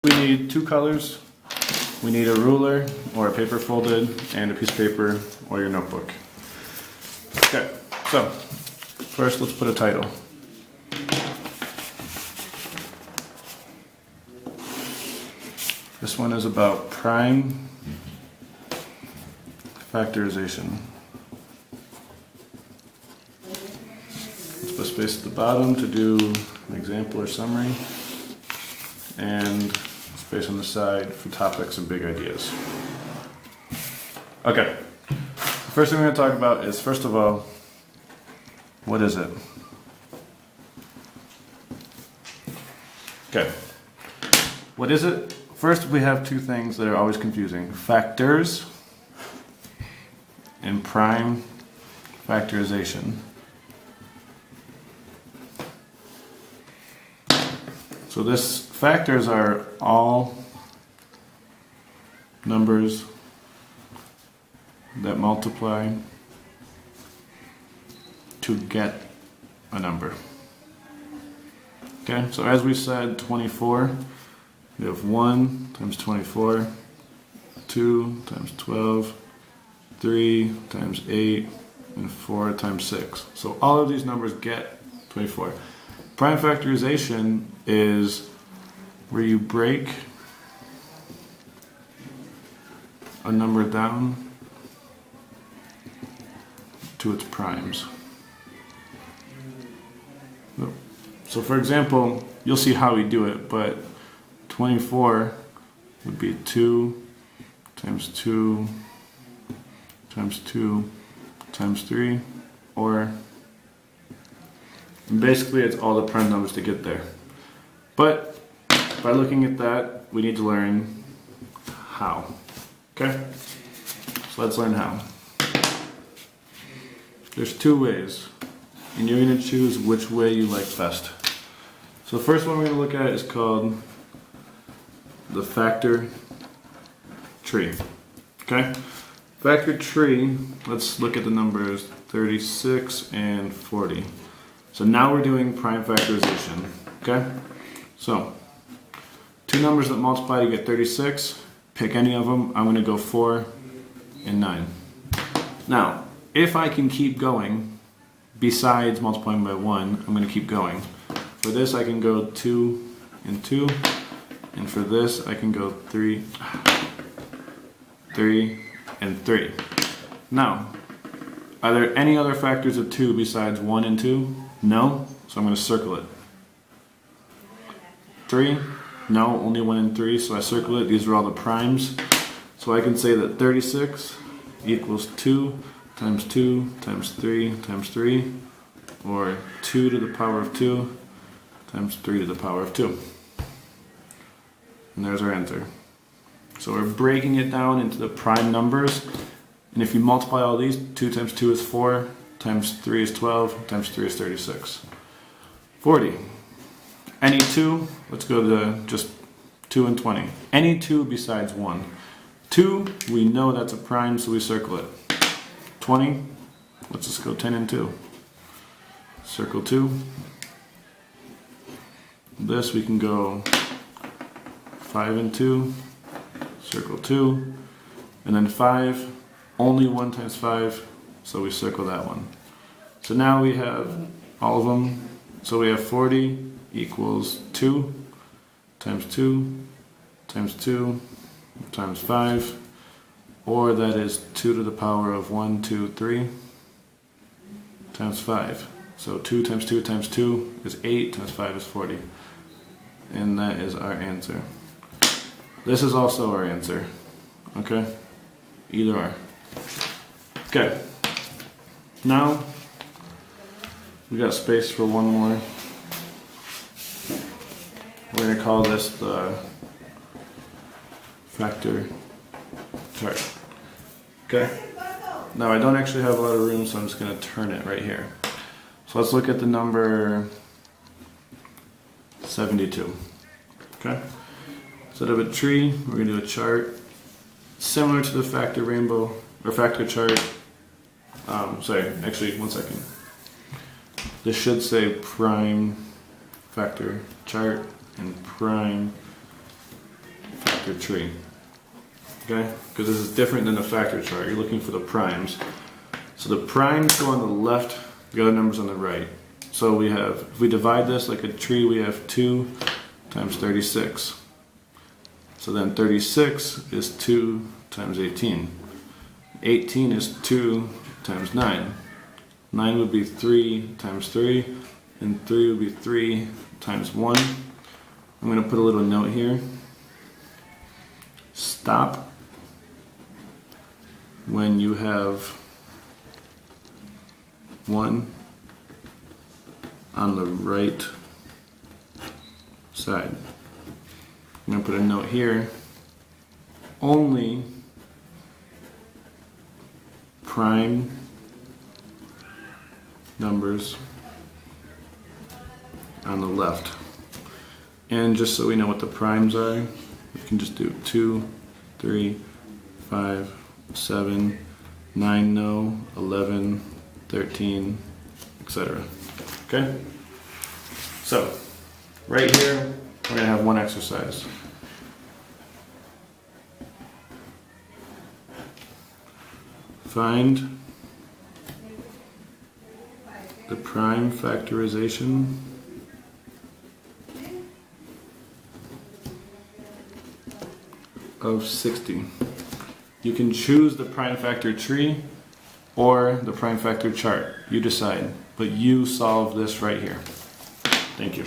We need two colors. We need a ruler or a paper folded and a piece of paper or your notebook. Okay, so first let's put a title. This one is about prime factorization. Let's put space at the bottom to do an example or summary, and space on the side for topics and big ideas. Okay, the first thing we're going to talk about is, first of all, what is it? Okay, what is it? First, we have two things that are always confusing: factors and prime factorization. So this factors are all numbers that multiply to get a number. Okay, so as we said, 24, we have 1 times 24, 2 times 12, 3 times 8, and 4 times 6. So all of these numbers get 24. Prime factorization is where you break a number down to its primes. So for example, you'll see how we do it, but 24 would be 2 times 2 times 2 times 3, or basically it's all the prime numbers to get there. But by looking at that, we need to learn how. Okay? So let's learn how. There's two ways, and you're going to choose which way you like best. So the first one we're going to look at is called the factor tree. Okay? Factor tree, let's look at the numbers 36 and 40. So now we're doing prime factorization. Okay? So, two numbers that multiply to get 36, pick any of them. I'm going to go 4 and 9. Now, if I can keep going, besides multiplying by 1, I'm going to keep going. For this, I can go 2 and 2. And for this, I can go 3 and 3. Now, are there any other factors of 2 besides 1 and 2? No, so I'm going to circle it. 3, no, only 1 and 3, so I circle it. These are all the primes. So I can say that 36 equals 2 times 2 times 3 times 3, or 2 to the power of 2 times 3 to the power of 2. And there's our answer. So we're breaking it down into the prime numbers, and if you multiply all these, 2 times 2 is 4, times 3 is 12, times 3 is 36. 40. Any 2, let's go to just 2 and 20. Any 2 besides 1. 2, we know that's a prime, so we circle it. 20, let's just go 10 and 2. Circle 2. This we can go 5 and 2. Circle 2. And then 5, only 1 times 5, so we circle that one. So now we have all of them. So we have 40 equals 2 times 2 times 2 times 5, or that is 2 to the power of 1, 2, 3 times 5. So 2 times 2 times 2 is 8, times 5 is 40. And that is our answer. This is also our answer. Okay? Either or. Okay. Now, we got space for one more. We're going to call this the factor chart. Okay? Now, I don't actually have a lot of room, so I'm just going to turn it right here. So let's look at the number 72. Okay? Instead of a tree, we're going to do a chart similar to the factor rainbow, or factor chart. Sorry, actually, one second. This should say prime factor chart and prime factor tree. Okay? Because this is different than the factor chart. You're looking for the primes. So the primes go on the left, the other numbers on the right. So we have, if we divide this like a tree, we have 2 times 36. So then 36 is 2 times 18. 18 is 2 times 9. 9 would be 3 times 3, and 3 would be 3 times 1. I'm going to put a little note here. Stop when you have 1 on the right side. I'm going to put a note here. Only prime numbers on the left. And just so we know what the primes are, we can just do 2, 3, 5, 7, 9, no, 11, 13, etc. Okay? So, right here, we're going to have one exercise. Find the prime factorization of 60. You can choose the prime factor tree or the prime factor chart. You decide. But you solve this right here. Thank you.